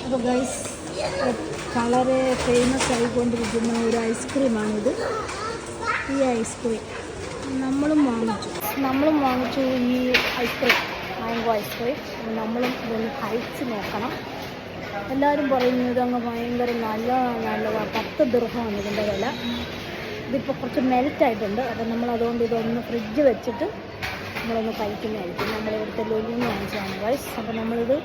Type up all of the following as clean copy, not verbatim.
അപ്പോൾ ഗൈസ് വളരെ ഫേമസ് ആയിക്കൊണ്ടിരിക്കുന്ന ഒരു ഐസ്ക്രീമാണിത്. ഈ ഐസ്ക്രീം നമ്മളും വാങ്ങിച്ചു ഈ ഐസ്ക്രീം, മാംഗോ ഐസ്ക്രീം. നമ്മളും ഇതൊന്ന് കഴിച്ച് നോക്കണം. എല്ലാവരും പറയുന്നത് ഇതങ്ങ് ഭയങ്കര നല്ലതാണ്. 10 ദിർഹമാണ് ഇതിൻ്റെ വില. ഇതിപ്പോൾ കുറച്ച് മെൽറ്റായിട്ടുണ്ട്. അപ്പം നമ്മളതുകൊണ്ട് ഇതൊന്ന് ഫ്രിഡ്ജ് വെച്ചിട്ട് നമ്മളൊന്ന് കഴിക്കുന്നതായിരിക്കും. നമ്മളിവിടുത്തെ ലുലുന്ന് വാങ്ങിച്ചതാണ് ഗൈസ്. അപ്പോൾ നമ്മളിത്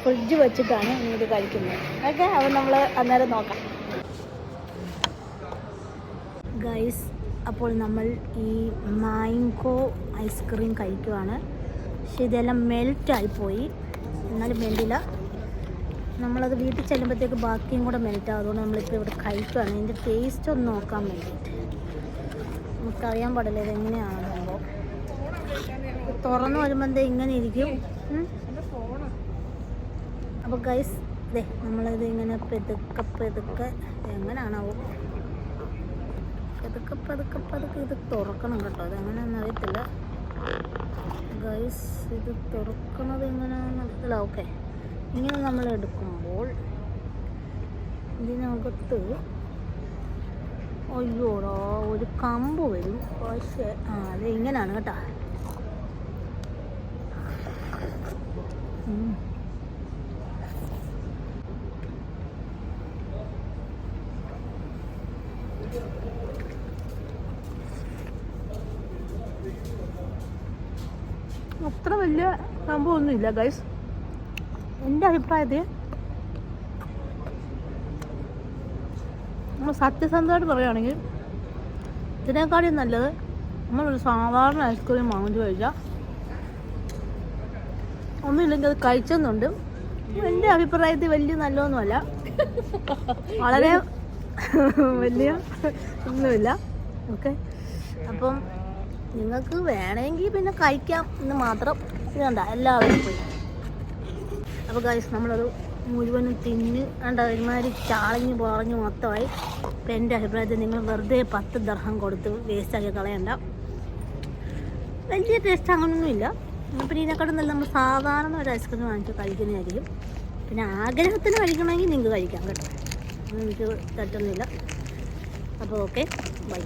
ഫ്രിഡ്ജ് വെച്ചിട്ടാണ് ഇത് കഴിക്കുന്നത്. ഓക്കെ, അപ്പോൾ നമ്മൾ അന്നേരം നോക്കാം ഗൈസ്. അപ്പോൾ നമ്മൾ ഈ മാംഗോ ഐസ്ക്രീം കഴിക്കുവാണ്. പക്ഷെ ഇതെല്ലാം മെൽറ്റായിപ്പോയി, എന്നാലും വേണ്ടില്ല. നമ്മളത് വീട്ടിൽ ചെല്ലുമ്പോഴത്തേക്ക് ബാക്കിയും കൂടെ മെൽറ്റാവും. അതുകൊണ്ട് നമ്മളിപ്പോൾ ഇവിടെ കഴിക്കുകയാണ്. ഇതിൻ്റെ ടേസ്റ്റ് ഒന്ന് നോക്കാൻ വേണ്ടിയിട്ട്. നമുക്കറിയാൻ പാടില്ല ഇതെങ്ങനെയാണ് സംഭവം. തുറന്നു വരുമ്പോൾ ഇങ്ങനെ ഇരിക്കും. അപ്പോൾ ഗൈസ് ഇതേ നമ്മളിത് ഇങ്ങനെ പെതുക്കെ എങ്ങനെയാണാവും പതുക്കെ ഇത് തുറക്കണം കേട്ടോ. അതെങ്ങനെയാണെന്ന് അറിയത്തില്ല ഗൈസ്. ഇത് തുറക്കണത് എങ്ങനെയാണെന്ന് അറിയത്തില്ല. ഓക്കെ, ഇങ്ങനെ നമ്മൾ എടുക്കുമ്പോൾ ഇതിനകത്ത് അയ്യോടാ ഒരു കമ്പ് വരും. പക്ഷേ അത് ഇങ്ങനെയാണ് കേട്ടോ. അത്ര വലിയ സംഭവമൊന്നുമില്ല ഗൈസ്. എൻ്റെ അഭിപ്രായത്തിൽ നമ്മൾ സത്യസന്ധമായിട്ട് പറയുകയാണെങ്കിൽ ഇതിനേക്കാളും നല്ലത് നമ്മളൊരു സാധാരണ ഐസ്ക്രീം വാങ്ങിച്ചു കഴിച്ചാൽ ഒന്നുമില്ലെങ്കിൽ അത് കഴിച്ചെന്നുണ്ട്. എൻ്റെ അഭിപ്രായത്തിൽ വലിയ നല്ലതൊന്നുമല്ല, വളരെ വലിയ ഒന്നുമില്ല. ഓക്കെ, അപ്പം നിങ്ങൾക്ക് വേണമെങ്കിൽ പിന്നെ കഴിക്കാം എന്ന് മാത്രം. ഇതുണ്ട എല്ലാവരും പോയി. അപ്പോൾ ഗൈസ് നമ്മളത് മുഴുവനും തിന്ന് കണ്ട ഒരുമാതിരി ചാളഞ്ഞ് പറഞ്ഞ് മൊത്തമായി. അപ്പം എൻ്റെ അഭിപ്രായത്തിൽ നിങ്ങൾ വെറുതെ 10 ദിർഹം കൊടുത്ത് വേസ്റ്റാക്കി കളയണ്ട. വലിയ ടേസ്റ്റ് അങ്ങനെയൊന്നുമില്ല. പിന്നെ ഇതിനെക്കാട്ടും നല്ല നമ്മൾ സാധാരണ ഒരു ഐസ്ക്രീം വാങ്ങിച്ച് കഴിക്കുന്നതായിരിക്കും. പിന്നെ ആഗ്രഹത്തിന് കഴിക്കണമെങ്കിൽ നിങ്ങൾക്ക് കഴിക്കാം കേട്ടോ. എനിക്ക് തെറ്റൊന്നുമില്ല. അപ്പോൾ ഓക്കെ, ബൈ.